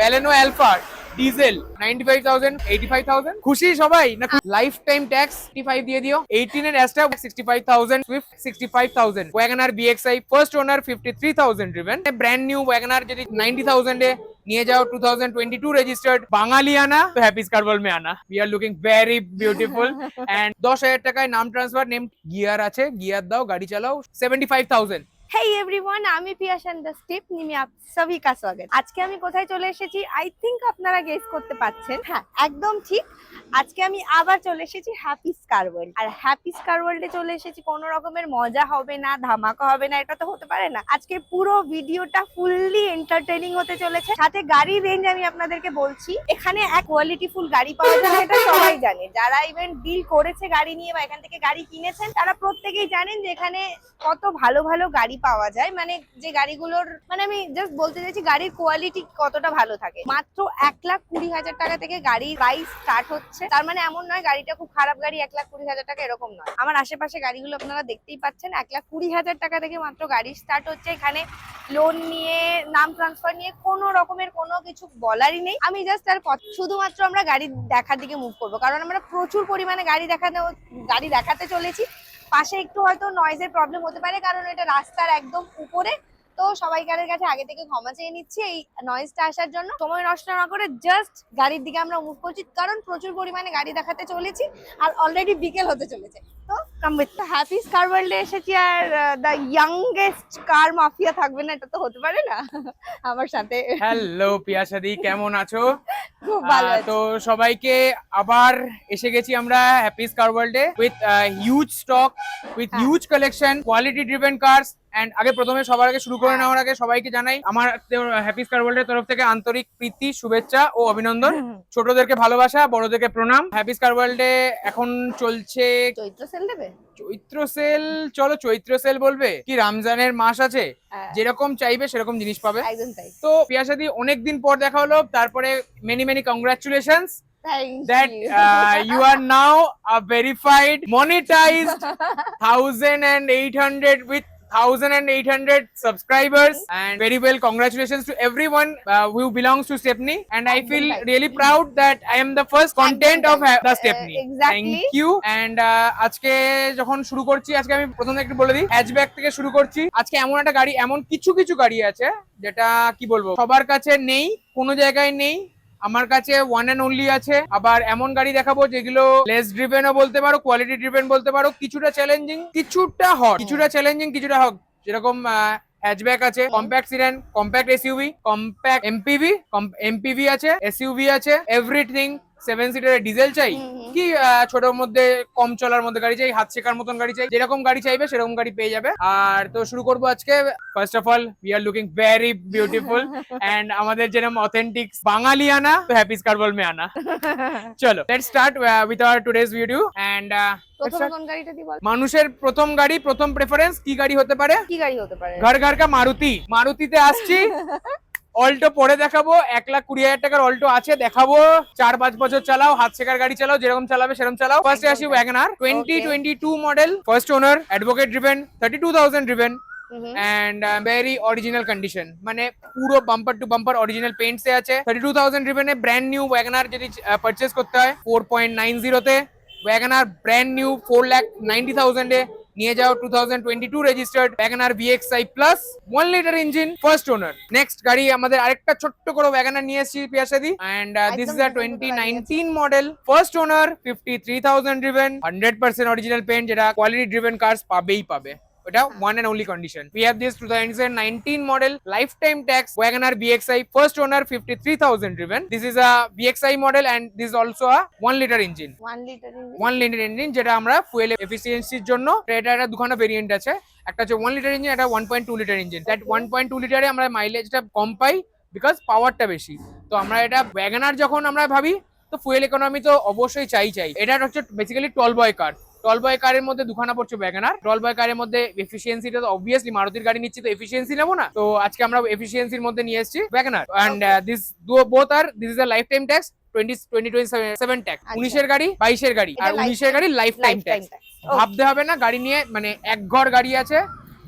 Baleno Alpha diesel 95,000 85,000 খুশি সবাই না? লাইফ টাইম ট্যাক্স 65 দিয়ে দিও। 18 এর অ্যাস্টা 65,000, Swift 65,000, WagonR VXI first owner 53,000 driven, brand new WagonR যদি 90,000 এ নিয়ে যাও, 2022 রেজিস্টার্ড বাঙালিয়ানা, তো হ্যাপি স্কারবল মে আনা। We are looking very beautiful and 10,000 টাকায় নাম ট্রান্সফার, নেম গিয়ার আছে, গিয়ার দাও, গাড়ি চালাও। 75,000। হেই এভরিওয়ান, আমি পিয়াশান দ্য স্টিপ নিমে আপ সবই কা স্বাগত। আজকে আমি কোথায় চলে এসেছি আই থিংক আপনারা গেস করতে পারছেন। হ্যাঁ, একদম ঠিক। আজকে আমি আবার চলে এসেছি হ্যাপি স্কার ওয়ার্ল্ড। আর হ্যাপি স্কার ওয়ার্ল্ডে চলে এসেছি, কোনো রকমের মজা হবে না, ধামাকা হবে না, এটা তো হতে পারে না। আজকে পুরো ভিডিওটা ফুললি এন্টারটেইনিং হতে চলেছে। সাথে গাড়ির রেঞ্জ আমি আপনাদেরকে বলছি, এখানে এক কোয়ালিটিফুল গাড়ি পাওয়া যায়, এটা সবাই জানে। যারা ইভেন ডিল করেছে গাড়ি নিয়ে বা এখান থেকে গাড়ি কিনেছেন, তারা প্রত্যেকেই জানেন যে এখানে কত ভালো ভালো গাড়ি পাওয়া যায়। মানে যে গাড়িগুলোর মানে আমি জাস্ট বলতে চাইছি গাড়ির কোয়ালিটি কতটা ভালো থাকে। মাত্র 1,20,000 টাকা থেকে গাড়ির প্রাইস স্টার্ট হচ্ছে। তার মানে এমন নয় গাড়িটা খুব খারাপ গাড়ি 1,20,000 টাকা, এরকম নয়। আমার আশেপাশে গাড়িগুলো আপনারা দেখতেই পাচ্ছেন, 1,20,000 টাকা থেকে মাত্র গাড়ি স্টার্ট হচ্ছে। এখানে লোন নিয়ে, নাম ট্রান্সফার নিয়ে কোনো রকমের কোনো কিছু বলারই নেই। আমি জাস্ট আর শুধুমাত্র আমরা গাড়ি দেখার দিকে মুভ করবো, কারণ আমরা প্রচুর পরিমাণে গাড়ি দেখাতে চলেছি। পাশে একটু হয়তো নয়েজের প্রবলেম হতে পারে, কারণ এটা রাস্তার একদম উপরে। তো সবাইকারের কাছে আগে থেকে ক্ষমা চেয়ে নিচ্ছি এই নয়েজটা আসার জন্য। সময় নষ্ট না করে জাস্ট গাড়ির দিকে আমরা মুভ করছি, কারণ প্রচুর পরিমাণে গাড়ি দেখাতে চলেছি আর অলরেডি বিকেল হতে চলেছে। তো কাম উইথ হ্যাপি স্কার ওয়ার্ল্ডে এসেছি, are the youngest car mafia থাকবে না, এটা তো হতে পারে না। আমার সাথে হ্যালো পিয়াসাদি, কেমন আছো? খুব ভালো আছি। তো সবাইকে আবার এসে গেছি আমরা হ্যাপি স্কার ওয়ার্ল্ডে with huge stock, with huge collection, quality driven cars. And আগে প্রথমে সবার আগে শুরু করে নেওয়ার আগে সবাইকে জানাই আমার হ্যাপি স্কার ওয়ার্ল্ডের তরফ থেকে আন্তরিক প্রীতি, শুভেচ্ছা ও অভিনন্দন। ছোটদেরকে ভালোবাসা, বড়দেরকে প্রণাম। হ্যাপি স্কার ওয়ার্ল্ডে এখন চলছে চৈত্র সেল দেবে। চৈত্র সেল। চলো চৈত্র সেল বলবে কি, রমজানের মাস আছে, যেরকম চাইবে সেরকম জিনিস পাবে। একদম তাই। তো পিয়াসাদি অনেকদিন পর দেখা হলো, তারপরে many many congratulations that you are now a verified monetized 1,800 with 1,800 subscribers, and very well congratulations to everyone who belongs to Stepney, and I feel really proud that I am the first content of the Stepney. Exactly. Thank you. And আজকে যখন শুরু করছি, আজকে আমি প্রথমে একটু বলে দিই, হ্যাচব্যাক থেকে শুরু করছি। আজকে এমন একটা গাড়ি, এমন কিছু কিছু গাড়ি আছে যেটা কি বলবো সবার কাছে নেই, কোনো জায়গায় নেই, আমার কাছে ওয়ান এন্ড অনলি আছে। আবার এমন গাড়ি দেখাবো যেগুলো লেস ড্রিভেনও বলতে পারো, কোয়ালিটি ড্রিভেন বলতে পারো, কিছুটা চ্যালেঞ্জিং, কিছুটা হট, কিছুটা চ্যালেঞ্জিং, কিছুটা হট। যেরকম হ্যাচব্যাক আছে, compact sit down, compact SUV, compact MPV আছে, এসইউভি আছে, এভরিথিং। 7 সিটারের ডিজেল চাই কি ছোটর মধ্যে কম চলার মধ্যে গাড়ি চাই, হাত শেখার মতন গাড়ি চাই, যেরকম গাড়ি চাইবে সেরকম গাড়ি পেয়ে যাবে। আর তো শুরু করবো আজকে। First of all we are looking very beautiful and আমাদের যেরকম অথেন্টিক বাঙালিয়ানা, তো হ্যাপি স্কারবল মে আনা। চলো let's start with our today's video. And মানুষের প্রথম গাড়ি, প্রথম প্রেফারেন্স কি গাড়ি হতে পারে? কি গাড়ি হতে পারে? ঘর ঘর কা মারুতি। মারুতিতে আসছি। অল্টো পরে দেখাবো, 1,20,000 টাকার অল্টো আছে, দেখাবো। 4-5 বছর চালাও, হাত শেখার গাড়ি চালাও, যেরকম চালাবে সেরকম চালাও। ফার্স্টে আসি WagonR 2022 model, first owner, advocate driven, 32,000 driven and very original condition, মানে পুরো bumper to bumper original paints এ আছে। 32,000 ড্রিভেনে ব্র্যান্ড নিউ ওয়াগনার যদি পারচেজ করতে হয় 4.90 তে, ওয়াগনার ব্র্যান্ড নিউ 4,90,000 এ নিয়ে যাও, 2022 registered WagonR VXI plus 1 litre engine, first owner. Next গাড়ি আমাদের আরেকটা ছোট্ট করে ওয়াগনার নিয়ে এসেছি পিয়াসাদি, and this is a 2019 model, first owner, 53,000 driven, 100% original paint, যেটা কোয়ালিটি ড্রিভেন কার্স পাবেই পাবে, ওটা one and only condition. We have this 2019 model, lifetime tax WagonR VXI, first owner, 53,000 driven. This is a VXI model and this is also a 1 liter engine. 1 liter engine, যেটা আমরা fuel এফিসিয়েন্সির জন্য, এটা একটা দুখানা variant আছে, একটা হচ্ছে 1 litre engine, একটা 1.2 লিটার ইঞ্জিন। দ্যাট 1.2 লিটারে আমরা মাইলেজটা কম পাই বিকজ পাওয়ারটা বেশি। তো আমরা এটা WagonR যখন আমরা ভাবি, তো ফুয়েল ইকোনমি তো অবশ্যই চাই। এটা হচ্ছে বেসিক্যালি টল বয় কার। টল বয় কারের মধ্যে দুখানা পড়ছে ওয়াগনার। টল বয় কারের মধ্যে এফিসিয়েন্সিটা তো অবভিয়াসলি মারুতির গাড়ি নিচ্ছি, তো এফিসিয়েন্সি নেবো না, তো আজকে আমরা এফিসিয়েন্সির মধ্যে নিয়ে এসেছি WagonR. And this this is a life time tax, 2027 tax. 19 এর গাড়ি, 22 এর গাড়ি, আর 19 এর গাড়ি লাইফ টাইম ট্যাক্স। ভাবতে হবে না গাড়ি নিয়ে, মানে এক ঘর গাড়ি আছে,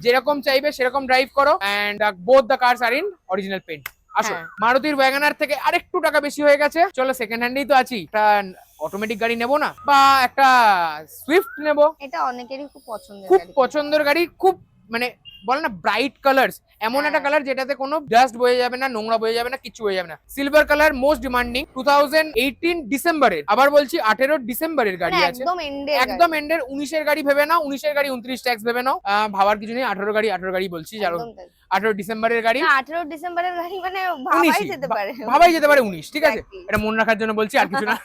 যেরকম চাইবে সেরকম ড্রাইভ করো। And both the cars are in original paint. আসো। হ্যাঁ। মারুতির ওয়াগনার থেকে আরেকটু টাকা বেশি হয়ে গেছে, চলো সেকেন্ড হ্যান্ডেই তো আছি, একটা অটোমেটিক গাড়ি নেবো না, বা একটা সুইফট নেবো। এটা অনেকেরই খুব পছন্দের খুব গাড়ি। পছন্দের গাড়ি, খুব মানে বলে না ব্রাইট কালার্স, এমন একটা হ্যাঁ। কালার যেটাতে কোনো ডাস্ট বয়ে যাবে না, নোংরা বয়ে যাবে না, কিছু হয়ে যাবে না। সিলভার কালার, মোস্ট ডিমান্ডিং, 2018 ডিসেম্বরের, আবার বলছি 18 ডিসেম্বরের গাড়ি মানে আছে, একদম এন্ডের একদম এন্ডের। 19-এর গাড়ি ভেবে নাও, 19-এর গাড়ি 29 ট্যাক্স ভেবে নাও, ভাবার কিছু নেই। 18 গাড়ি বলছি, যারো একদম তাই। 18 ডিসেম্বরের গাড়ি, না 18 ডিসেম্বরের গাড়ি মানে ভাবাই 19 যেতে পারে। ভাবাই যেতে পারে 19, ঠিক আছে, Exactly. এটা মনে রাখার জন্য বলছি, আর কিছু না।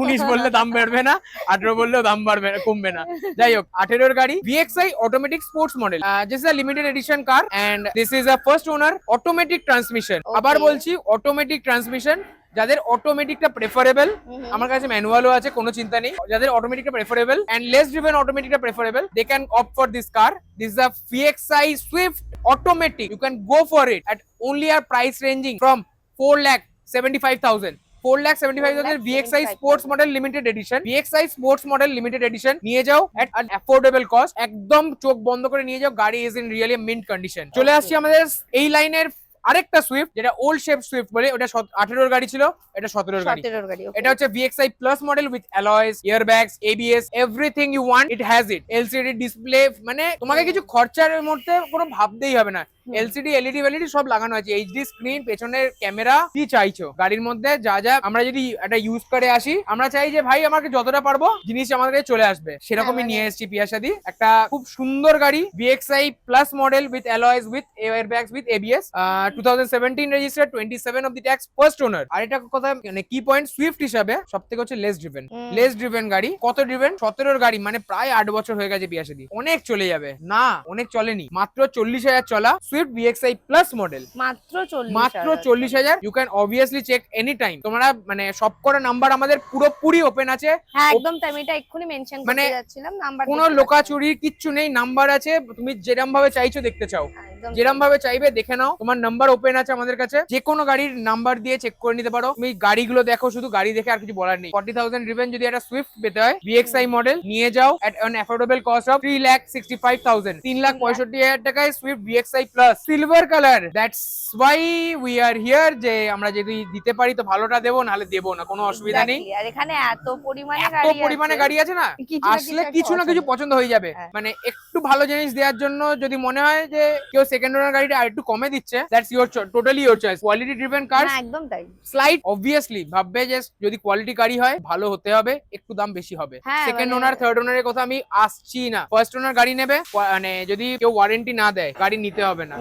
19 বললে দাম বাড়বে না, 18 বললেও দাম বাড়বে না, কমবে না। যাই হোক, 18 এর গাড়ি, VXI automatic sports model, this is a limited edition car and this is a first owner automatic transmission. Okay. আবার বলছি অটোমেটিক ট্রান্সমিশন, যাদের অটোমেটিকটা প্রেফারেবল, আমার কাছে ম্যানুয়ালও আছে, কোনো চিন্তা নেই, যাদের অটোমেটিকটা প্রেফারেবল এন্ড লেস ড্রিভেন অটোমেটিকটা preferable, they can opt for this car. This is a VXI Swift automatic, you can go for it at only a price ranging from 4,75,000, 4,75,000 VXI Sports Model Limited Edition, VXI Sports Model Limited Edition নিয়ে যাও at an affordable cost, একদম চোখ বন্ধ করে নিয়ে যাও, গাড়ি is in really mint condition। চলে আসছি আমাদের এই লাইনের আরেকটা সুইফট, যেটা ওল্ড শেপ সুইফট বলে, ওটা 18 গাড়ি ছিল, এটা 17 গাড়ি। 17 গাড়ি। এটা হচ্ছে VXI Plus model with alloys, airbags, ABS, everything you want it has it. LCD display, মানে তোমাকে কিছু খরচার মধ্যে কোনো ভাবতেই হবে না, LCD LED ভ্যালিডি সব লাগানো আছে, HD স্ক্রিন, পেছনের ক্যামেরা, কি চাইছো গাড়ির মধ্যে যা যা। আমরা যদি একটা ইউজ করে আসি, আমরা চাই যে ভাই আমাকে যতটা পারবো জিনিস আমাদের কাছে চলে আসবে, সেরকমই নিয়ে এসেছি পিয়াসাদি একটা খুব সুন্দর গাড়ি, VXI Plus model with alloys, with airbags, with ABS, 2017 registered, 27 off the tax, first owner. আর এটা কথা মানে কি পয়েন্ট সুইফট হিসাবে সবথেকে হচ্ছে লেস ড্রিভেন গাড়ি। কত ড্রিভেন? 17 গাড়ি, মানে প্রায় 8 বছর হয়ে গেছে পিয়াসাদি, অনেক চলে যাবে না, অনেক চলেনি, মাত্র 40,000 চলা সুইফট VXI Plus মডেল, মাত্র 40,000, মাত্র 40,000। You can obviously check any time, তোমরা মানে সবকটা নাম্বার আমাদের পুরোপুরি ওপেন আছে। হ্যাঁ একদম তাই, আমি এটা এক্ষুনি মেনশন মানে করতে যাচ্ছিলাম, নাম্বার কোনো লোকাচুরি কিচ্ছু নেই, নাম্বার আছে, তুমি যেরকম ভাবে চাইছো দেখতে চাও, যেরকম ভাবে চাইবে দেখে নাও, তোমার নাম্বার ওপেন আছে আমাদের কাছে, যে কোনো গাড়ির নাম্বার দিয়ে চেক করে নিতে পারো। তুমি গাড়িগুলো দেখো, শুধু গাড়ি দেখে আর কিছু বলার নেই। 40,000 ড্রিভেন যদি একটা সুইফট পেতে হয় VXI মডেল, নিয়ে যাও at an affordable cost of 3,65,000, 3,65,000 টাকায় Swift VXI Plus silver colour. That's why we are here, যে আমরা যদি দিতে পারি তো ভালোটা দেবো, নাহলে দেবো না, কোনো অসুবিধা নেই। আর এখানে এত পরিমাণে গাড়ি আছে না, আসলে কিছু না কিছু পছন্দ হয়ে যাবে। মানে একটু ভালো জিনিস দেওয়ার জন্য যদি মনে হয় যে কেউ সেকেন্ড ওনার গাড়িটা আর একটু কমে দিচ্ছে, that's your totally your choice. Quality driven কার, একদম তাই। স্লাইড অবভিয়াসলি ভাববে যে যদি কোয়ালিটি গাড়ি হয় ভালো হতে হবে, একটু দাম বেশি হবে। সেকেন্ড ওনার থার্ড ওনারের কথা আমি আসছি না, ফার্স্ট ওনার গাড়ি নেবে, মানে যদি কেউ ওয়ারেন্টি না দেয় গাড়ি নিতে হবে না,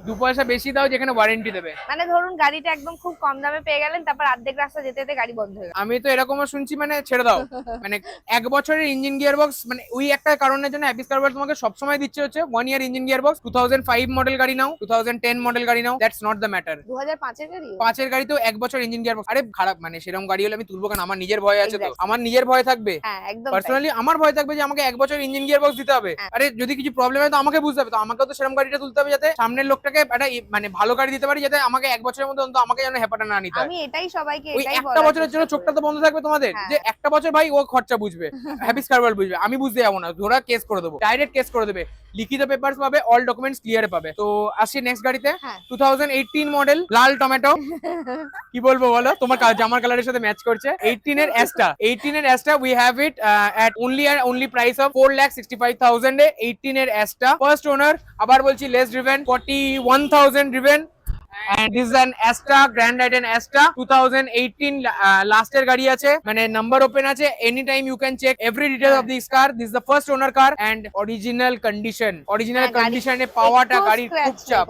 2 পয়সা বেশি দাও যেখানে ওয়ারেন্টি দেবে। মানে ধরুন গাড়িটা একদম খুব কম দামে পেয়ে গেলেন, তারপর অর্ধেক রাস্তা যেতে যেতে গাড়ি বন্ধ হয়ে গেল। আমি তো এরকমও শুনছি, মানে ছেড়ে দাও, মানে 1 বছরের ইঞ্জিন গিয়ার বক্স, মানে ওই একটা কারণের জন্য অ্যাপিস কারবার তোমাকে সবসময় দিচ্ছে হচ্ছে 1 ইয়ার ইঞ্জিন গিয়ার বক্স। 2005 মডেল গাড়ি নাও, 2010 মডেল গাড়ি নাও, দ্যাটস নট দ্য ম্যাটার। 2005 এর গাড়ি, 5 এর গাড়ি তো 1 বছর ইঞ্জিন গিয়ার বক্স, আরে খারাপ, মানে সেরকম গাড়ি হলে আমি তুলবো, কারণ আমার নিজের ভয় আছে, তো আমার নিজের ভয় থাকবে, হ্যাঁ একদম পার্সোনালি আমার ভয় থাকবে যে আমাকে 1 বছর ইঞ্জিন গিয়ার বক্স দিতে হবে। আরে যদি কিছু প্রবলেম হয় তো আমাকে বুঝতে হবে, তো আমাকেও তো সেরকম গাড়িটা তুলতে হবে যাতে সামনের লোকটাকে একটা মানে ভালো গাড়ি দিতে পারি, যাতে আমাকে 1 বছরের মধ্যে অন্তত আমাকে যেন হেপাটা না নিতে হয়। আমি এটাই সবাইকে ওই এটাই একটা বছরের জন্য চোখটা তো বন্ধ থাকবে তোমাদের, যে একটা বছর ভাই ও খরচা বুঝবে, হ্যাপিস কারবার বুঝবে, আমি বুঝতে যাবো না, ধরা কেস করে দেবো, ডাইরেক্ট কেস করে দেবে, লিখিত পেপারস পাবে, অল ডকুমেন্টস ক্লিয়ার পাবে। তো আসি নেক্সট গাড়িতে, 2018 মডেল লাল টমেটো, কি বলবো বলো, তোমার জামার কালারের সাথে ম্যাচ করছে। 18 এর Astra we have it at only price of 4,65,000 এ 18 এর অ্যাস্টা, ফার্স্ট ওনার, আবার বলছি less driven, 41,000 driven. And this is an Asta, Grand Titan Asta 2018 last year গাড়ি আছে, মানে নাম্বার ওপেন আছে, any time you can check every detail of this car. This is the first owner car and original কন্ডিশনে পাওয়াটা গাড়ির খুব চাপ,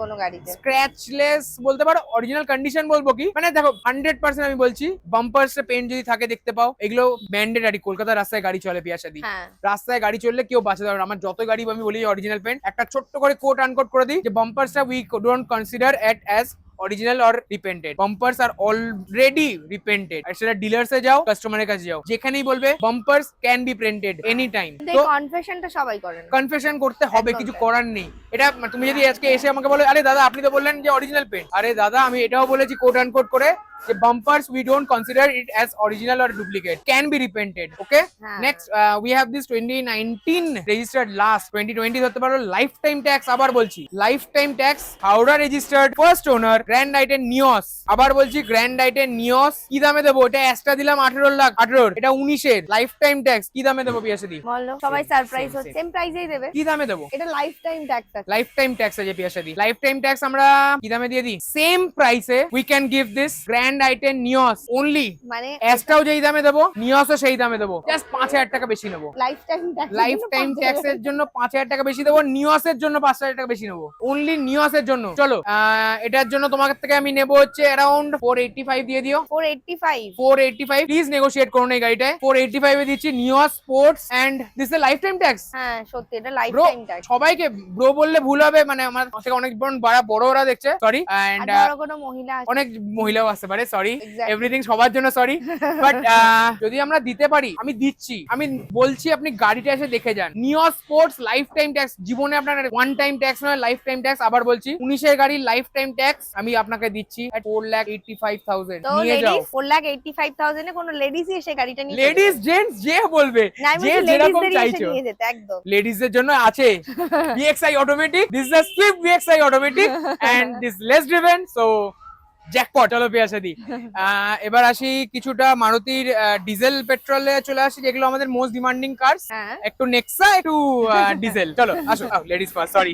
scratchless বলতে পারো, অরিজিনাল কন্ডিশন বলবো কি, মানে দেখো 100% আমি বলছি, বাম্পারস এ পেন্ট যদি থাকে দেখতে পাও, এগুলো ম্যান্ডেটরি। কলকাতার রাস্তায় গাড়ি চলে পিয়াসাদি, রাস্তায় গাড়ি চললে কেউ বাঁচাতে পারবে না। আমার যত গাড়ি আমি বলি অরিজিনাল পেন্ট, একটা ছোট্ট করে কোট আনকোট করে দিই যে বাম্পারসটা we don't consider it as original or repainted, bumpers are already repainted. আর সেটা ডিলার্সে যাও, কাস্টমারের কাছে যাও, যেখানেই বলবে bumpers can be printed any time. তো কনফেশনটা সবাই করেন, কনফেশন করতে হবে, কিছু করার নেই। এটা তুমি যদি আজকে এসে আমাকে বলো, আরে দাদা আপনি তো বললেন যে অরিজিনাল পেন্ট, আরে দাদা আমি এটাও বলেছি কোট আনকোট করে যে bumpers we don't consider it as original or duplicate, can be repainted. Okay, next we have this 2019 registered, last 2020 ধরতে পারো, lifetime tax, আবার বলছি lifetime tax, Howrah registered, first owner, Grand i10 Nios, আবার বলছি Grand i10 Nios। কি দামে দেবো? এটা এক্সট্রা দিলাম 18 লাখ, 18, এটা 19 এর, লাইফটাইম ট্যাক্স। কি দামে দেবো পিয়াসাদি? বলো, সবাই সারপ্রাইজ হচ্ছে, সেম প্রাইসেই দেবে। কি দামে দেবো? এটা লাইফ টাইম ট্যাক্স আছে, লাইফটাইম ট্যাক্স আছে পিয়াসাদি। লাইফটাইম ট্যাক্স আমরা কি দামে দিয়ে দিই? সেম প্রাইসে we can give this Grand i10 Nios only, মানে এক্সট্রাও যেই দামে দেবো, নিওসও সেই দামে দেবো, জাস্ট 5000 টাকা বেশি নেবো। Life time tax, life time tax এর জন্য 5000 টাকা বেশি দেবো, নিওসের জন্য 5000 টাকা বেশি নেবো, অনলি নিওসের জন্য। চলো এটার জন্য তোমার থেকে আমি নেবো হচ্ছে অ্যারাউন্ড 485 দিয়ে দিও। 485 প্লিজ নেগোশিয়েট করুন এই গাড়িটায়। 485 এ দিচ্ছি Nios sports and this is life time tax. হ্যাঁ সত্যি এটা লাইফ ব্রো, টাইম ট্যাক্স। সবাইকে ব্রো বললে ভুল হবে, মানে আমার থেকে অনেক বড়রা দেখছে, সরি। এন্ড বড় কোনো মহিলা আছে, অনেক মহিলাও আসতে পারে, সরি, Exactly. এভরিথিং সবার জন্য সরি। বাট যদি আমরা দিতে পারি, আমি দিচ্ছি, আমি বলছি আপনি গাড়িটা এসে দেখে যান। Nios sports life time tax, জীবনে আপনার ওয়ান টাইম ট্যাক্স নয়, লাইফ টাইম ট্যাক্স। আবার বলছি 19 এর গাড়ির লাইফ টাইম ট্যাক্স আমি আপনাকে দিচ্ছি 4,85,000। তো নিয়ে যাও। লেডিস 4,85,000 এ কোনো লেডিসই এসে গাড়িটা নিয়ে লেডিস জেন্টস যে বলবে, না, আমি যে বলছি যেরকম লেডিসদেরই এসে চাইছো, নিয়ে যেতে একদম। লেডিসদের জন্য আছে VXI automatic, this is the Swift VXI automatic and this less driven, so jackpot. চলো পিয়াসাদি, এবার আসি কিছুটা মারুতির ডিজেল পেট্রোলে চলে আসি, যেগুলো আমাদের মোস্ট ডিমান্ডিং কার্স। হ্যাঁ। একটু নেক্সা, একটু ডিজেল। চলো আসো, লেডিস ফার্স্ট, সরি।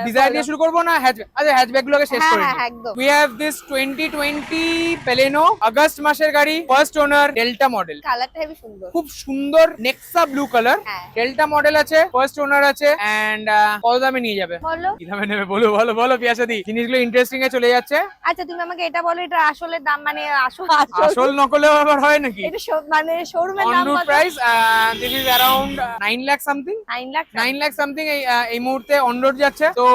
ডিজায়ার দিয়ে শুরু করবো না হ্যাচব্যাক? আচ্ছা হ্যাচব্যাক গুলোকে শেষ করে হ্যাঁ একদম। We have this 2020 Baleno, August মাসের গাড়ি, ফার্স্ট ওনার, ডেল্টা মডেল, কালারটা হেবি সুন্দর, খুব সুন্দর নেক্সা ব্লু কালার, হ্যাঁ। ডেল্টা মডেল আছে, ফার্স্ট ওনার আছে এন্ড কত দামে নিয়ে যাবে? বলো। কি দামে নেবে বলো বলো বলো পিয়াসাদি, জিনিসগুলো ইন্টারেস্টিং এ চলে যাচ্ছে। আচ্ছা তুমি আমাকে এটা বলো, এটা আসলে দাম মানে আসল নকলেও আবার হয় নাকি? এটা মানে শোরুমের অন দাম রুট কত? Price this is around 9 lakh something, 9 lakh. 9 lakh something এই মুহূর্তে অন রোড যাচ্ছে। তো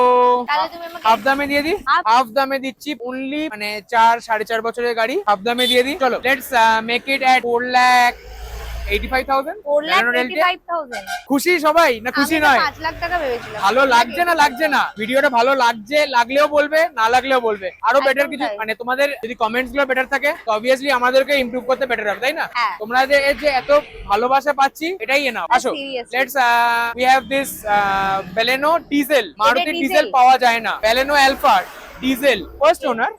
তাহলে তুমি আমাকে হাফ দামে দিয়ে দিই, Half? হাফ দামে দিচ্ছি অনলি, মানে 4-4.5 বছরের গাড়ি, হাফ দামে দিয়ে দিই। চলো লেটস মেক ইট এট 4,85,000। 4,85,000। খুশি সবাই না খুশি আমি তো নয়? 5 লাখ টাকা ভেবেছিলাম। ভালো লাগছে না লাগছে না? ভিডিওটা ভালো লাগছে, লাগলেও বলবে, না লাগলেও বলবে। আরো একদম বেটার কিছু, তাই। মানে তোমাদের যদি কমেন্টস গুলো বেটার থাকে তো অবভিয়াসলি আমাদেরকে ইমপ্রুভ করতে বেটার হবে, তাই না? হ্যাঁ। তোমরা যে এই যে এত ভালোবাসা পাচ্ছি, এটাই এনাফ। আসো seriously. Let's we have this Baleno diesel. Maruti diesel? Diesel পাওয়া যায় না। Baleno Alpha diesel, first owner.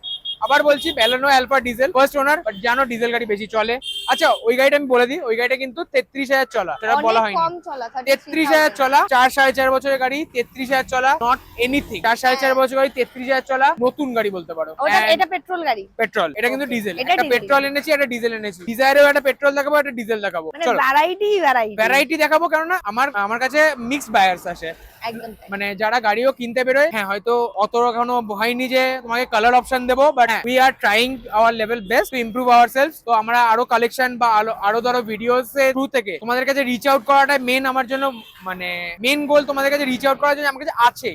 আবার বলছি Baleno Alpha diesel, first owner. But জানো ডিজেল গাড়ি বেশি চলে। আচ্ছা ওই গাড়িটা আমি বলে দিই, ওই গাড়িটা কিন্তু 33,000 চলা, সেটা বলা অনেক হয়নি। কম চলা, 33,000 চলা, 4-4.5 বছরের গাড়ি, 33,000 চলা, নট এনিথিং। 4-4.5 বছর গাড়ি, 33,000 চলা, নতুন গাড়ি বলতে পারো। ওটা এটা পেট্রোল গাড়ি, পেট্রোল, এটা কিন্তু Okay. ডিজেল। এটা একটা diesel। পেট্রোল এনেছি, একটা ডিজেল এনেছি। ডিজায়ারেও একটা পেট্রোল দেখাবো, একটা ডিজেল দেখাবো। মানে চলো ভ্যারাইটি ভ্যারাইটি দেখাবো, কেননা আমার কাছে মিক্সড বায়ার্স আসে, একদম তাই। মানে যারা গাড়িও কিনতে বেরোয়। হ্যাঁ হয়তো অত এখনো হয়নি যে তোমাকে কালার অপশন দেবো, but we are trying our level best to improve ourselves. তো আমরা আরো কালেকশন বা আরো ধরো ভিডিওস এর থ্রু থেকে তোমাদের কাছে রিচ আউট করাটা মেন আমার জন্য, মানে মেন গোল তোমাদের কাছে রিচ আউট করার জন্য আমার কাছে আছে।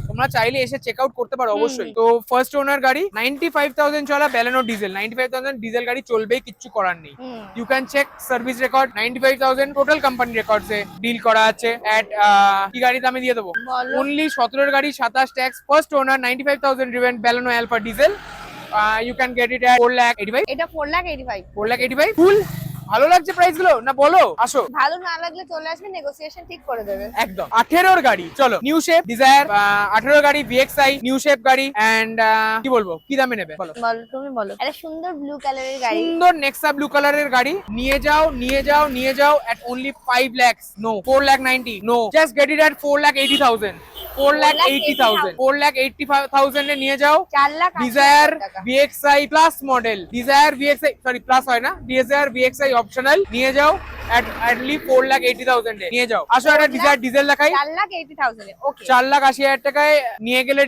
তোমরা চাইলে এসে চেক আউট করতে পারো অবশ্যই। তো ফার্স্ট ওনার গাড়ি, 95,000 চলা Baleno ডিজেল। 95,000 ডিজেল গাড়ি চলবেই, কিচ্ছু করার নেই। Hmm. You can check service record, 95,000 total company records এ ডিল করা আছে। এট কি গাড়ি দামে দিয়ে দেবো? বলো। অনলি 17 এর গাড়ি, 27 tax, first owner, 95,000 driven Baleno Alpha diesel. You can get it at 4,85,000। এটা 4,85,000। 4,85,000 ফুল। ভালো লাগছে প্রাইস গুলো না? বলো আসো। ভালো না লাগলে চলে আসবে, নেগোসিয়েশন ঠিক করে দেবে। একদম। 18 গাড়ি, চলো নিউ শেপ ডিজায়ার, 18 গাড়ি VXI নিউ শেপ গাড়ি এন্ড কি বলবো, কি দামে নেবে বলো? বলো তুমি বলো। একটা সুন্দর ব্লু কালারের গাড়ি, সুন্দর নেক্সা ব্লু কালারের গাড়ি, নিয়ে যাও নিয়ে যাও নিয়ে যাও at only 5 lakhs, no 4,90,000, no just get it at 4,80,000, 4,80,000, 4,85,000 এ নিয়ে যাও। 4,80,000 ডিজায়ার টাকা। VXI plus model, desire VXI, sorry plus হয় না, ডিজায়ার VXI অপশনাল, নিয়ে যাও at only 4,80,000 এ নিয়ে যাও। আসো একটা ডিজায়ার ডিজেল দেখাই। 4,80,000 ওকে। 4,80,000 টাকায় নিয়ে গেলে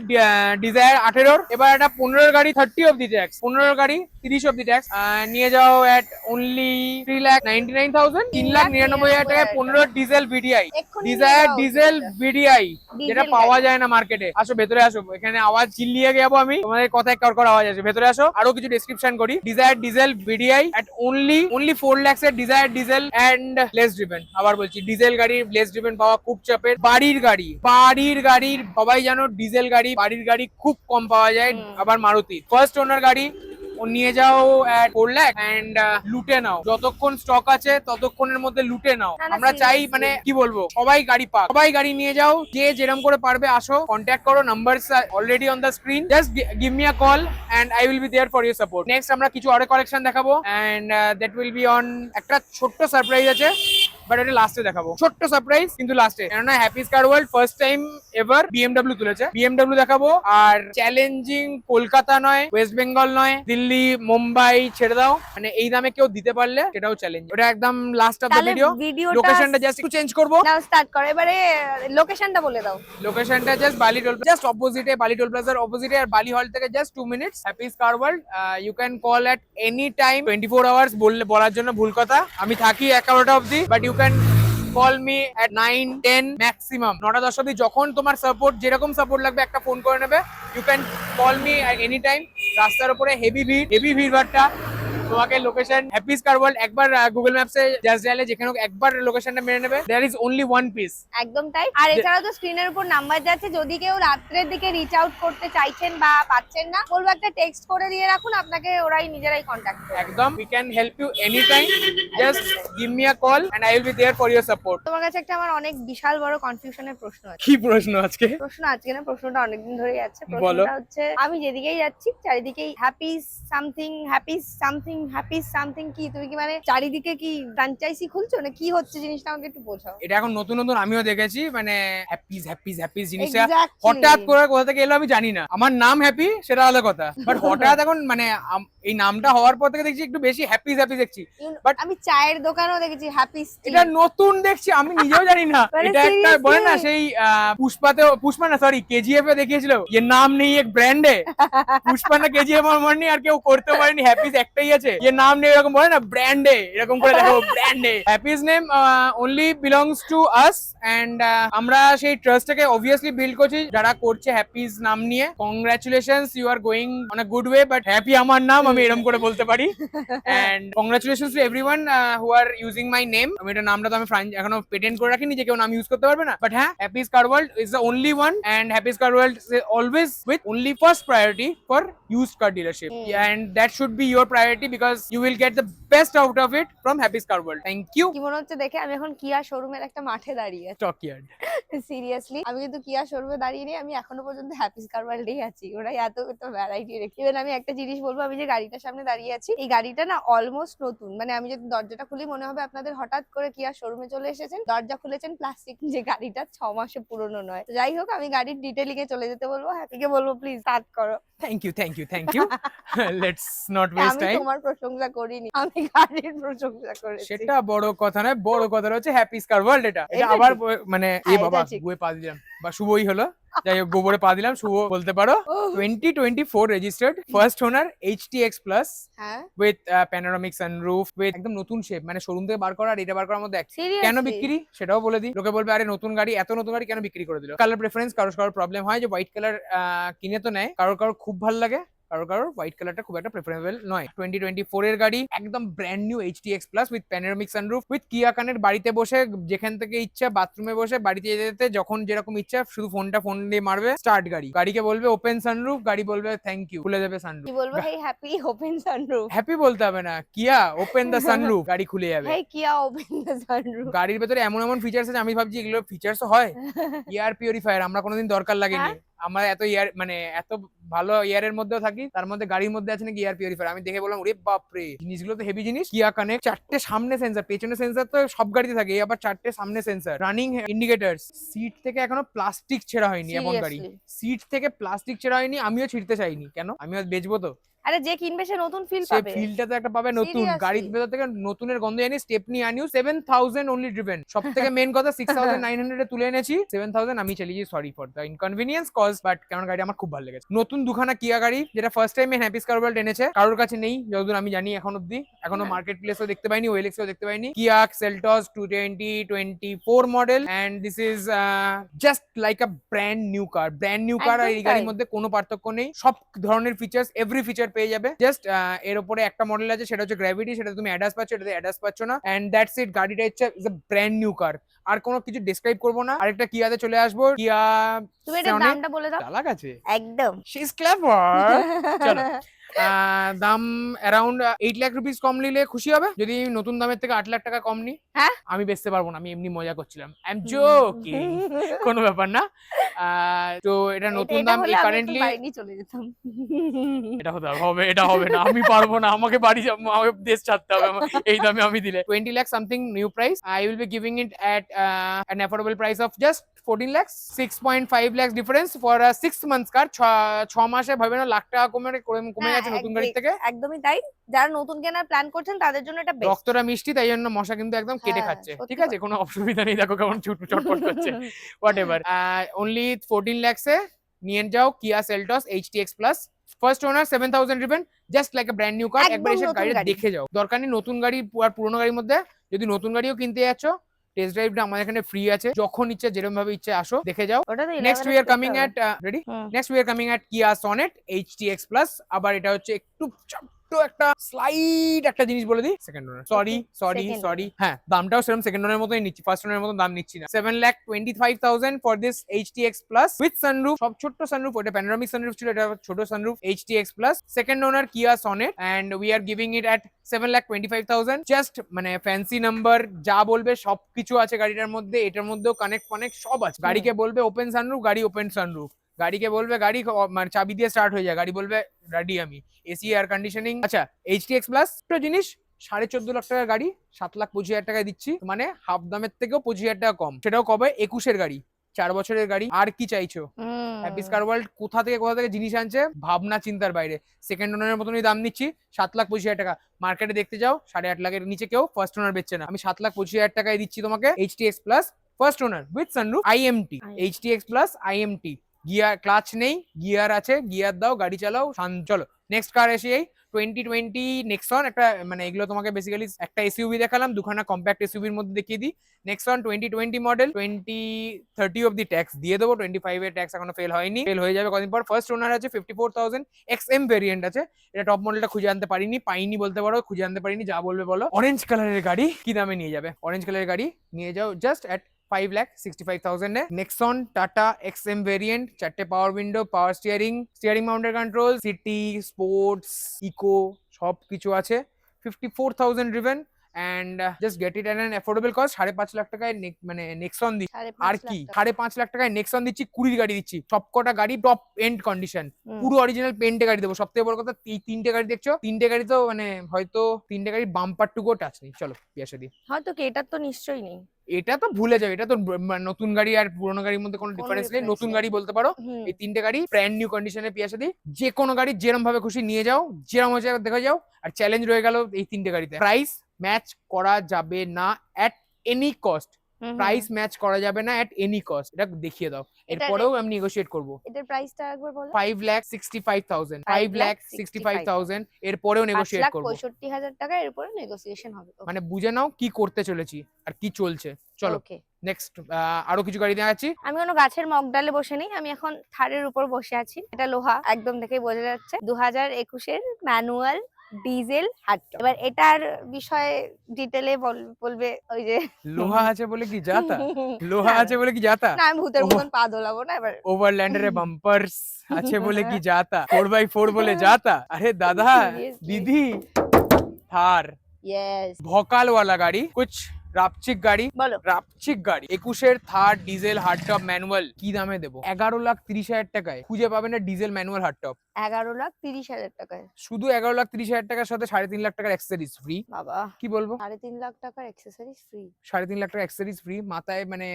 ডিজায়ার 18। এবার একটা 15 গাড়ি 30 অফ দি ট্যাক্স, 15 গাড়ি 30 অফ দি ট্যাক্স নিয়ে যাও at only 3,99,000, 3,99,000 টাকায় 15 ডিজেল VDI, এক্ষুনি ডিজায়ার নিয়ে যাও ডিজেল এটা। VDI, যেটা ডিজেল পাওয়া গাড়ি। যায় না মার্কেটে। আসো ভেতরে আসো, এখানে আওয়াজ চিল্লিয়ে যাবো আমি, তোমাদের কথায় কর আওয়াজ আছে। ভেতরে আসো, আরো কিছু ডেসক্রিপশন করি। Dzire diesel VDI at only 4 lakhs এর Dzire diesel and less driven. আবার বলছি ডিজেল গাড়ি লেস ড্রিভেন পাওয়া খুব চাপের। বাড়ির গাড়ির সবাই জানো ডিজেল গাড়ি, বাড়ির গাড়ি খুব কম পাওয়া যায়। আবার মারুতি ফার্স্ট ওনার গাড়ি ও নিয়ে যাও at 4 lakh and লুটে নাও, যতক্ষণ স্টক আছে ততক্ষণের মধ্যে লুটে নাও। না, না, আমরা চাই seriously। মানে কি বলবো, সবাই গাড়ি পাক, সবাই গাড়ি নিয়ে যাও, যে যেরকম করে পারবে আসো, কন্ট্যাক্ট করো, numbers already on the screen, just give me a call and I will be there for your support. Next আমরা কিছু আরো কালেকশন দেখাবো and that will be on, একটা ছোট্ট সারপ্রাইজ আছে বাট এটা লাস্টে দেখাবো, ছোট্ট সারপ্রাইজ কিন্তু লাস্টে, কেননা Happy's car world first time ever BMW তুলেছে, বিএমডব্লিউ দেখাবো। আর চ্যালেঞ্জিং কলকাতা নয়, ওয়েস্ট বেঙ্গল নয়, দিল্লি মুম্বাই ছেড়ে দাও, মানে এই দামে কেউ দিতে পারলে সেটাও চ্যালেঞ্জ। ওটা একদম লাস্ট অফ দ্য তাহলে ভিডিও, ভিডিওটা লোকেশনটা জাস্ট একটু চেঞ্জ করবো, নাও স্টার্ট করো, এবারে লোকেশনটা বলে দাও। লোকেশনটা জাস্ট বালি টোল, জাস্ট অপোজিটে, বালি টোল প্লাজার অপোজিটে, আর বালি হল থেকে just 2 minutes, Happy's car world. You can call at any time, 24 hours বলার জন্য ভুল কথা, আমি থাকি 11টা অবধি, but you can call me at 9, 10 maximum 9টা 10 অবধি, যখন তোমার সাপোর্ট, যেরকম সাপোর্ট লাগবে একটা ফোন করে নেবে, you can call me at any time. রাস্তার উপরে হেভি ভিড়ভাড়টা, তোমাকে লোকেশন হ্যাপিস কার ওয়ার্ল্ড একবার গুগল ম্যাপসে জাস্ট ডায়ালে যেখানে হোক একবার লোকেশনটা মেরে নেবে, there is only one piece. একদম তাই। আর এছাড়াও তো স্ক্রিনের উপর নাম্বার যাচ্ছে, যদি কেউ রাত্রের দিকে রিচ আউট করতে চাইছেন বা পাচ্ছেন না, বলবো একটা টেক্সট করে দিয়ে রাখুন, আপনাকে ওরাই নিজেরাই কন্ট্যাক্ট করবে। একদম, we can help you anytime, just give me a call and I will be there for your support. তোমার কাছে একটা আমার অনেক বিশাল বড় কনফিউশনের প্রশ্ন আছে। কি প্রশ্ন আজকে? প্রশ্ন আজকে না, প্রশ্নটা অনেকদিন ধরেই আছে। বলো। প্রশ্নটা হচ্ছে, আমি যেদিকেই যাচ্ছি চারিদিকেই happy something happy something happy something, কি তুমি কি মানে চারিদিকে কি ফ্র্যাঞ্চাইজি খুলছো না কি হচ্ছে জিনিসটা আমাকে একটু বোঝাও। এটা এখন নতুন আমিও দেখেছি, মানে হ্যাপিস জিনিসটা Exactly. হঠাৎ করে কোথা থেকে এলো আমি জানি না। আমার নাম হ্যাপি সেটা আলাদা কথা, বাট হঠাৎ এখন মানে এই নামটা হওয়ার পর থেকে দেখছি একটু বেশি হ্যাপি দেখছি। But- আমি চায়ের দোকানেও দেখেছি হ্যাপি এটা নতুন দেখছি, আমি নিজেও জানি না। মানে এটা একটা seriously? বলে না সেই পুষ্পা না সরি কেজিএফ এ দেখিয়েছিল, ये नाम नहीं एक ब्रांड है, পুষ্পা না কেজিএফ আমার মনে নেই, আর কেউ করতে পারেনি, হ্যাপিস একটাই আছে, ये नाम নেই এরকম বলে না, ব্র্যান্ড এ এরকম করে দেখো, ব্র্যান্ড এ Happy's name only belongs to us and আমরা সেই ট্রাস্টটাকে অবভিয়াসলি বিল্ড করছি যারা করছে হ্যাপিস নাম নিয়ে। Congratulations, you are going on a good way, but Happy আমার নাম, আমি এরকম করে বলতে পারি। And congratulations to everyone who are using my name. আমি এটা নামটা তো আমি এখনো পেটেন্ট করে রাখিনি যে কেউ নাম ইউজ করতে পারবে না, বাট হ্যাঁ, Happy's car world is the only one and Happy's car world is always with only first priority for used car dealership, and that should be your priority because you will get the best out of it from Happy's Car World. Thank you. কি মনে হচ্ছে দেখে, আমি এখন কিয়া শোরুমের একটা মাঠে দাঁড়িয়ে আছি। Stockyard. সিরিয়াসলি, আমি কিন্তু কিয়া শোরুমে দাঁড়িয়ে নেই, আমি এখনো পর্যন্ত হ্যাপিস কার ওয়ার্ল্ডেই আছি। ওরা এত ভ্যারাইটি রেখে। ইভেন আমি একটা জিনিস বলবো, আমি যে গাড়িটার সামনে দাঁড়িয়ে আছি, এই গাড়িটা না অলমোস্ট নতুন, মানে আমি যদি দরজাটা খুলি মনে হবে আপনাদের হঠাৎ করে কিয়া শোরুমে চলে এসেছেন, দরজা খুলেছেন প্লাস্টিক, যে গাড়িটা 6 মাসে পুরনো নয়। তো যাই হোক, আমি গাড়ির ডিটেইলিং এ চলে যেতে বলবো, হ্যাপিকে বলবো প্লিজ স্টার্ট করো। Thank you. Let's not waste আমি time. তোমার প্রশংসা করিনি, আমি গাড়ির প্রশংসা করেছি। সেটা বড় কথা নয়, বড় কথা হচ্ছে হ্যাপিস কার ওয়ার্ল্ড। এটা এটা আবার ঠিক। মানে হ্যাঁ, বাবা এটা ঠিক। গুয়ে পা দিলাম, বা শুভই হলো, যাই হোক গোবরে পা দিলাম, শুভ বলতে পারো। 2024 registered, first owner HTX plus হ্যাঁ উইথ প্যানোরামিক সানরুফ, উইথ একদম নতুন শেপ, মানে শোরুম থেকে বার করা আর এটা বার করার মধ্যে কেন সিরিয়াসলি বিক্রি সেটাও বলে দিই। লোকে বলবে আরে নতুন গাড়ি, এত নতুন গাড়ি কেন বিক্রি করে দিল। কালার প্রেফারেন্স, কারোর প্রবলেম হয় যে হোয়াইট কালার কিনে তো নেয়, কারোর খুব ভালো লাগে, কারোর হোয়াইট কালারটা খুব একটা প্রেফারেবল নয়। 2024 এর গাড়ি, একদম brand new HTX plus with panoramic sunroof, with কিয়া কানেক্ট, বাড়িতে বসে যেখান থেকে ইচ্ছা, বাথরুমে বসে, বাড়িতে যেতে যখন যেরকম ইচ্ছা, শুধু ফোন দিয়ে মারবে স্টার্ট, গাড়িকে বলবে ওপেন সানরুফ, গাড়ি বলবে থ্যাংক ইউ, খুলে দেবে সানরুফ। কি বলবো, হেই হ্যাপি ওপেন সানরুফ। হ্যাপি বলতে হবে না, কিয়া ওপেন দ্য সানরুফ, গাড়ি খুলে যাবে। হেই কিয়া ওপেন দ্য সানরুফ। গাড়ির ভেতরে এমন ফিচার্স আছে, আমি ভাবছি এগুলো ফিচার্স হয়। এয়ার পিউরিফায়ার আমরা কোনোদিন দরকার লাগেনি, আমরা এত মানে এত ভালো এয়ারের মধ্যেও থাকি, তার মধ্যে গাড়ির মধ্যে আছে নাকি এয়ার পিউরিফায়ার। আমি দেখে বললাম ওরে বাপরে, জিনিসগুলো তো হেভি জিনিস। কিয়া কানেক্ট, 4টে সামনে সেন্সর, পেছনে সেন্সর তো সব গাড়িতে থাকে, আবার 4টে সামনে সেন্সর, রানিং ইন্ডিকেটরস। সিট থেকে এখনো প্লাস্টিক ছেঁড়া হয়নি, এমন গাড়ি সিট থেকে প্লাস্টিক ছেঁড়া হয়নি। আমিও ছিঁড়তে চাইনি, কেন, আমিও বেচবো তো। আরে যে কিনবে সে নতুন ফিল সে পাবে, ফিলটা তো একটা পাবে নতুন। Seriously? গাড়ির ভেতর থেকে নতুনের গন্ধ জানি। স্টেপনি আনিউ 7000 অনলি ড্রিভেন, সব থেকে মেন কথা 6900 এ তুলে এনেছি, 7000 আমি চালিয়েছি। Sorry for the inconvenience cause, but কেমন গাড়ি আমার খুব ভালো লেগেছে। নতুন দুখানা কিয়া গাড়ি, যেটা first time Happy's car world এনেছে, কারোর কাছে নেই যতদূর আমি জানি এখন অব্দি, এখনো মার্কেট প্লেসেও দেখতে পাইনি, ওএলএক্সেও দেখতে পাইনি। Kia Seltos 2024 model, and this is just like a brand new car. আর এই গাড়ির মধ্যে কোনো পার্থক্য নেই, সব ধরনের ফিচার্স, এভরি ফিচার পেয়ে যাবে। জাস্ট এর উপরে একটা মডেল আছে, সেটা হচ্ছে গ্র্যাভিটি, সেটা তুমি অ্যাডাস পাচ্ছ, এটাতে অ্যাডাস পাচ্ছ না, এন্ড দ্যাটস ইট। গাড়িটা হচ্ছে is a brand new car, আর কোনো কিছু ডেসক্রাইব করবো না। আরেকটা কিয়াতে চলে আসবো, কিয়া তুমি এটার দামটা বলে দাও। চালাক আছে একদম শি ইজ ক্লেভার। চলো দাম অ্যারাউন্ড 8 লাখ রুপিস কম নিলে খুশি হবে। যদি নতুন দামের থেকে 8 লাখ টাকা কম নি, হ্যাঁ? আমি বেচতে পারবো না, আমি এমনি মজা করছিলাম, আই এম জোকিং, কোনো ব্যাপার না। তো এটা নতুন এটা দাম হলে আমি এখন কারেন্টলি বাড়ি নিয়ে চলে যেতাম। এটা হতে হবে, এটা হবে না, আমি পারবো না, আমাকে বাড়ি যাবো, আমাকে দেশ ছাড়তে হবে এই দামে আমি দিলে। 20 lakh something new price, I will B giving it at an affordable price of just 14 lakhs, 6.5 lakhs difference for a 6 months কার। 6 মাসে ভাবে না লাখ টাকা কমে হ্যাঁ, গেছে নতুন গাড়ির থেকে। একদমই তাই। যারা নতুন কেনার প্ল্যান করছেন তাদের জন্য এটা বেস্ট। রক্তটা মিষ্টি, তাই জন্য মশা কিন্তু একদম কেটে হ্যাঁ, খাচ্ছে, সত্যি ঠিক আছে, কোনো অসুবিধা নেই। দেখো কেমন চটপট করছে, হোয়াট এভার। অনলি 14 lakhs এ নিয়ে যাও Kia Seltos HTX plus, first owner 7000 রিবেন, just like a brand new car. একদম একবার এসে নতুন গাড়িটা গাড়ি। দেখে যাও, দরকার নেই নতুন গাড়ি আর পুরোনো গাড়ির মধ্যে। যদি নতুন গাড়িও কিনতে যাচ্ছ, টেস্ট ড্রাইভটা আমাদের এখানে ফ্রি আছে, যখন ইচ্ছে যেরকম ভাবে ইচ্ছে আসো দেখে যাও। ওটা তো নেক্সট 11 উই আর এর কামিং হবে। At ready, next we are coming at কিয়া সনেট HTX প্লাস। আবার এটা হচ্ছে একটু একটা স্লাইড একটা জিনিস বলে দিই, সেকেন্ড ওনার, সরি second হ্যাঁ, দামটাও সেরকম সেকেন্ড ওনার মতোই নিচ্ছি, ফার্স্ট ওনার মতো দাম নিচ্ছি না। 7,25,000 for this HTX plus with sunroof, সব ছোট্ট সানরুফ, ওটা প্যানোরামিক সানরুফ ছিল, এটা ছোট sunroof, HTX plus, second owner Kia Sonet, and we are giving it at 7,25,000। Just মানে ফ্যান্সি নাম্বার, যা বলবে সবকিছু আছে গাড়িটার মধ্যে, এটার মধ্যেও কানেক্ট সব আছে। গাড়িকে বলবে ওপেন সানরুফ, গাড়ি ওপেন সানরুফ, গাড়িকে বলবে গাড়ি মানে চাবি দিয়ে স্টার্ট হয়ে যায়, গাড়ি বলবে রেডি আমি, এসি এয়ার কন্ডিশনিং। আচ্ছা, HTX প্লাস একটা জিনিস, 14.5 লাখ টাকার গাড়ি 7,25,000 টাকায় দিচ্ছি, মানে হাফ দামের থেকেও 25,000 টাকা কম। সেটাও কবে? 21-এর গাড়ি, 4 বছরের গাড়ি। আর কি চাইছো? হ্যাপিস কার ওয়ার্ল্ড কোথা থেকে জিনিস আনছে, ভাবনা চিন্তার বাইরে। সেকেন্ড ওনারের মতনই দাম নিচ্ছি, 7,25,000 টাকা। মার্কেটে দেখতে যাও 8.5 লাখের নিচে কেউ ফার্স্ট ওনার বেচছে না, আমি 7,25,000 টাকায় দিচ্ছি তোমাকে HTX plus first owner with sunroof IMT। HTX plus IMT, gear clutch নেই, গিয়ার আছে, গিয়ার দাও, গাড়ি চালাও, চলো। নেক্সট কার এসে 2020 নেক্সন, একটা মানে এগুলো তোমাকে বেসিক্যালি একটা এসইউভি দেখালাম, দুখানা কম্প্যাক্ট এসইউভির মধ্যে দেখিয়ে দিই। Nexon 2020 model, 2030 of the tax দিয়ে দেবো, 25 এর ট্যাক্স এখনো ফেল হয়নি, ফেল হয়ে যাবে কদিন পর। ফার্স্ট ওনার আছে 54,000, XM ভেরিয়েন্ট আছে, এটা টপ মডেলটা খুঁজে আনতে পাইনি বলতে পারো, খুঁজে আনতে পারিনি, যা বলবে বলো। অরেঞ্জ কালারের গাড়ি কি দামে নিয়ে যাবে? অরেঞ্জ কালারের গাড়ি নিয়ে যাও জাস্ট এট 5,65,000 এ। নেক্সন টাটা XM ভেরিয়েন্ট, 4টে power window, power steering mounted control, city sports eco সব কিছু আছে, 54,000 driven, and just get it at an affordable cost. 5.5 lakh টাকায় মানে নেক্সন দিচ্ছি। আর কি 5.5 লাখ টাকায় নেক্সন দিচ্ছি, 20 গাড়ি দিচ্ছি, সবকটা গাড়ি টপ এন্ড কন্ডিশন, পুরো অরিজিনাল পেন্টে গাড়ি দেবো। সবথেকে বড় কথা, এই 3টে গাড়ি দেখছো, 3টে গাড়ি তো মানে হয়তো 3টে গাড়ি বাম্পার টুকু টাচ নেই। চলো বিয়াসে দিই, হয়তো কি এটা তো নিশ্চয়ই নেই, এটা তো ভুলে যাবে, এটা তো নতুন গাড়ি আর পুরোনো গাড়ির মধ্যে কোনো ডিফারেন্স নেই, নতুন গাড়ি বলতে পারো। এই 3টে গাড়ি ব্র্যান্ড নিউ কন্ডিশনে পিয়াসে দিই, যে কোনো গাড়ি যেরকম ভাবে খুশি নিয়ে যাও, যেরকম হচ্ছে দেখে যাও। আর চ্যালেঞ্জ রয়ে গেল এই 3টে গাড়িতে, প্রাইস ম্যাচ করা যাবে না at any cost, price match করা যাবে না এট এনি কস্ট, এটা দেখিয়ে দাও, এরপরেও আমি নেগোশিয়েট করবো। এটার প্রাইসটা একবার বলো। 5,65,000, 5,65,000, এরপরেও নেগোশিয়েট করবো। 5,65,000 টাকা, এরপরে নেগোসিয়েশন হবে। মানে বুঝে নাও কি করতে চলেছি আর কি চলছে। চলো নেক্সট আরো কিছু গাড়ি দেখাচ্ছি। আমি কোনো গাছের মগডালে বসে নেই, আমি এখন থারের উপর বসে আছি। এটা লোহা, একদম দেখেই বোঝা যাচ্ছে। 2021-এর ম্যানুয়াল ডিজেল হাটটপ। এবার এটার বিষয়ে ডিটেলে বলবে ওই যে লোহা আছে বলে কি যাতা, লোহা আছে বলে কি যাতা, না আমি ভূতের মতন পা দোলাবো না। এবার ওভারল্যান্ডারে বাম্পারস আছে বলে কি যাতা, 4x4 বলে যাতা। আরে দাদা দিদি, থার यस ভকাল ওয়ালা গাড়ি, কুছ রাপচিক গাড়ি, বলো। রাপচিক গাড়ি 21-এর থার ডিজেল হার্ডটপ ম্যানুয়াল, কি দামে দেবো? 11,30,000 টাকায় খুঁজে পাবে না ডিজেল ম্যানুয়াল হার্ডটপ। 11,30,000 টাকায় শুধু 11,30,000 টাকার সাথে 3.5 লাখ টাকার অ্যাক্সেসরিজ ফ্রি। বাবা, কি বলবো, 3.5 লাখ টাকার অ্যাকসেসরিজ ফ্রি। 3.5 লাখ টাকার অ্যাক্সেসরিজ ফ্রি, মাথায় মানে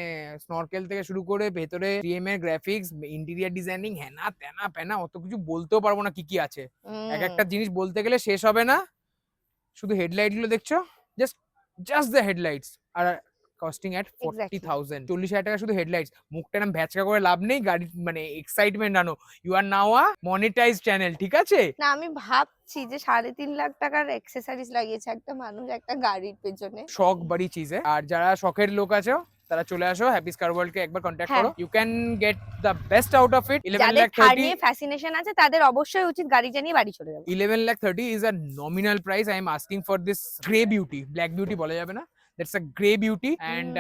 স্নরকেল থেকে শুরু করে ভেতরে GM এর গ্রাফিক্স, ইন্টেরিয়র ডিজাইনিং, হ্যানা তেনা প্যানা, অত কিছু বলতেও পারবো না কি কি আছে। এক একটা জিনিস বলতে গেলে শেষ হবে না। শুধু হেডলাইট গুলো দেখছো, just the headlights are costing at 40,000, 40,000 টাকা শুধু হেডলাইটস। মুখটা এরকম ভ্যাচকা করে লাভ নেই, গাড়ি মানে এক্সাইটমেন্ট আনো। You are now a monetized channel, ঠিক আছে? না আমি ভাবছি যে 3.5 লাখ টাকার অ্যাকসেসরিজ লাগিয়েছে একটা মানুষ একটা গাড়ির পেছনে। শখ বড়ি চিজ আর যারা শখের লোক আছে তারা চলে আসো হ্যাপিস কার ওয়ার্ল্ড কে একবার কন্ট্যাক্ট করো। You can get the best out of it. 11 যাদের লাখ থার 30, নিয়ে ফ্যাসিনেশন আছে তাদের অবশ্যই উচিত গাড়িটা নিয়ে বাড়ি চলে যাবে। 11 lakh 30 is a nominal price I am asking for this grey beauty, black beauty বলা যাবে না, That's a grey beauty. And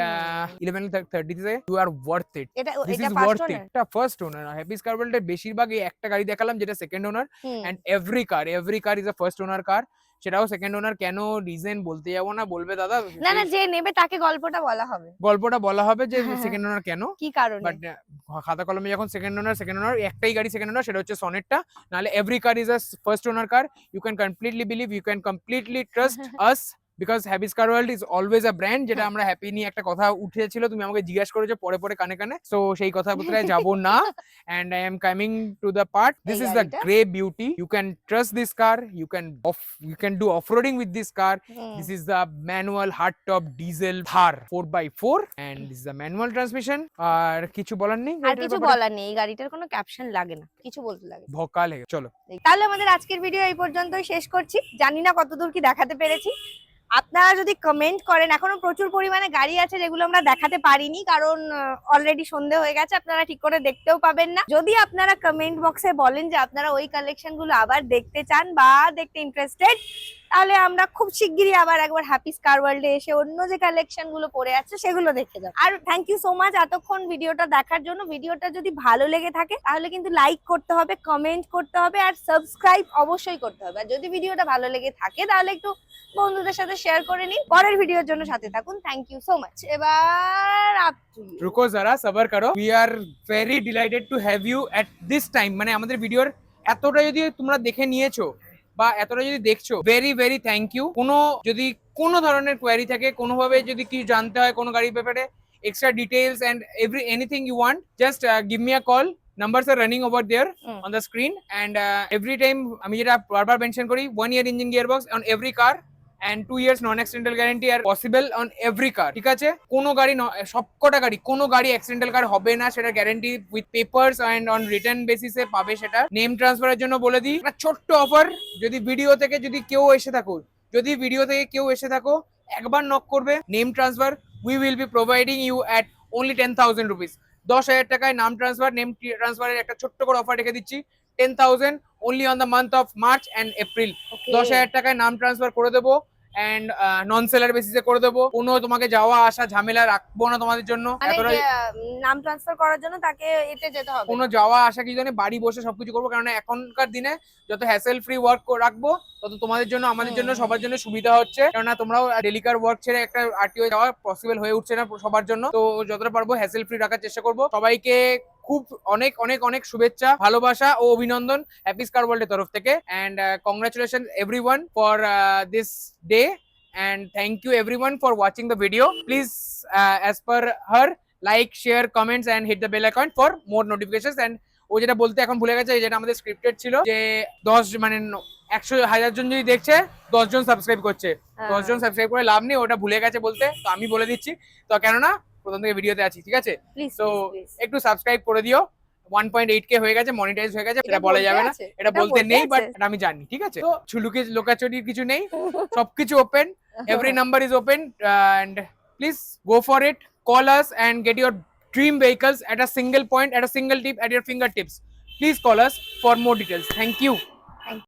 11:30 say you are worth it. এটা This এটা is first worth owner? it. এটা ফার্স্ট ওনার। হ্যাপিস কার ওয়ার্ল্ডের বেশিরভাগ এই একটা গাড়ি দেখালাম যেটা second owner, and every car is a first owner car. সেটাও সেকেন্ড ওনার। কেন রিজন বলতে যাবো না, বলবে দাদা। না না, যে নেবে তাকে গল্পটা বলা হবে। গল্পটা বলা হবে যে সেকেন্ড ওনার কেন, কি কারণে? বাট খাতা কলমে যখন সেকেন্ড ওনার একটাই গাড়ি সেকেন্ড ওনার, সেটা হচ্ছে সনেটটা। নাহলে every car is a first owner car. You can completely believe, you can completely trust us, because Happy's car world is always a brand. যেটা আমরা হ্যাপি নিয়ে একটা কথা উঠেছিল, তুমি আমাকে জিজ্ঞাসা করেছো পরে পরে কানে কানে, সো সেই কথাবার্তায় যাব না। And I am coming to the part. This is the grey beauty. You can trust this car. You can do off-roading with this car. This is the manual hardtop diesel Thar 4x4, and this is the manual transmission. আর কিছু বলার নেই, আর কিছু বলার নেই, এই গাড়িটার কোনো caption লাগে না, কিছু বলতে লাগে না। ভকালে চলো। তাহলে আমাদের আজকের ভিডিও এই পর্যন্তই শেষ করছি। জানি না কতদূর কি দেখাতে পেরেছি। আপনারা যদি কমেন্ট করেন, এখনো প্রচুর পরিমাণে গাড়ি আছে যেগুলো আমরা দেখাতে পারিনি, কারণ অলরেডি সন্ধে হয়ে গেছে, আপনারা ঠিক করে দেখতেও পাবেন না। যদি আপনারা কমেন্ট বক্সে বলেন যে আপনারা ওই কালেকশন গুলো আবার দেখতে চান বা দেখতে ইন্টারেস্টেড, তাহলে আমরা খুব শিগগিরই আবার একবার হ্যাপিস কার ওয়ার্ল্ডে এসে অন্য যে কালেকশন গুলো পড়ে আছে সেগুলো দেখে যাব। আর থ্যাংক ইউ সো মাচ এতক্ষণ ভিডিওটা দেখার জন্য। ভিডিওটা যদি ভালো লেগে থাকে তাহলে কিন্তু লাইক করতে হবে, কমেন্ট করতে হবে, আর সাবস্ক্রাইব অবশ্যই করতে হবে। আর যদি ভিডিওটা ভালো লেগে থাকে তাহলে একটু বন্ধুদের সাথে শেয়ার করে নিন। পরের ভিডিওর জন্য সাথে থাকুন। Thank you so much. এবার আপ টু ইউ। রুকো যারা, সবার করো। We are very delighted to have you at this time. মানে আমাদের ভিডিওর এতটা যদি তোমরা দেখে নিয়েছো বা এতটা যদি দেখছো, ভেরি ভেরি থ্যাংক ইউ। যদি কোনো ধরনের কোয়ারি থাকে, কোনোভাবে যদি কিছু জানতে হয় কোনো গাড়ির ব্যাপারে, extra details and anything you want, just give me a call. Numbers are running over there on the screen, and every time আমি যেটা বারবার মেনশন করি, 1 year engine gearbox on every car and 2 years non accidental guarantee are possible on every car. ঠিক আছে, কোনো গাড়ি সবকটা গাড়ি, কোনো গাড়ি অ্যাক্সিডেন্টাল কার হবে না, সেটা guarantee with papers and on return বেসিসে পাবে। সেটা নেম ট্রান্সফারের জন্য বলে দিই একটা ছোট্ট অফার। যদি ভিডিও থেকে কেউ এসে থাকো, একবার নক করবে, name transfer we will be providing you at only 10,000 rupees। 10,000 টাকায় নাম ট্রান্সফার, নেম ট্রান্সফারের একটা ছোট্ট করে অফার রেখে দিচ্ছি। 10,000 only on the month of March and April। 10,000 টাকায় নাম ট্রান্সফার করে দেবো, এন্ড নন সেলার বেসিসে করে দেবো। কোনো তোমাকে যাওয়া আসা ঝামেলা রাখবো না তোমাদের জন্য। নাম ট্রান্সফার করার জন্য তাকে এতে যেতে হবে, কোনো যাওয়া আসা কিছু নেই, বাড়ি বসে সবকিছু করবো। কারণ এখনকার দিনে যত হ্যাসেল ফ্রি ওয়ার্ক রাখবো, তত তোমাদের জন্য, আমাদের জন্য, সবার জন্য সুবিধা হচ্ছে। কেননা তোমরাও ডেলিকার ওয়ার্ক ছেড়ে একটা আরটিও যাওয়া পসিবল হয়ে উঠছে না সবার জন্য। তো যতটা পারবো হ্যাসেল ফ্রি রাখার চেষ্টা করবো। সবাইকে খুব অনেক অনেক অনেক শুভেচ্ছা, ভালোবাসা ও অভিনন্দন হ্যাপিস কার ওয়ার্ল্ডের তরফ থেকে। And congratulation everyone for this day, and thank you everyone for watching the video. Please as per her, like, share, comments and hit the bell icon for more notifications. And ও যেটা বলতে এখন ভুলে গেছে, যেটা আমাদের স্ক্রিপ্টেড ছিল, যে 100,000 জন যদি দেখছে, 10 জন সাবস্ক্রাইব করছে। 10 জন সাবস্ক্রাইব করে লাভ নেই, ওটা ভুলে গেছে বলতে, তো আমি বলে দিচ্ছি। তো কেননা প্রথম থেকে ভিডিওতে আছি, ঠিক আছে? তো একটু সাবস্ক্রাইব করে দিও। 1.8K হয়ে গেছে, মনিটাইজ হয়ে গেছে, এটা বলা যাবে না, এটা বলতে নেই, বাট আমি জানি, ঠিক আছে? তো লোকাচুরির কিছু নেই, সবকিছু open, every number is open, and please go for it. Call us and get your dream vehicles at a single point, at a single tip, at your fingertips. Please call us for more details. Thank you.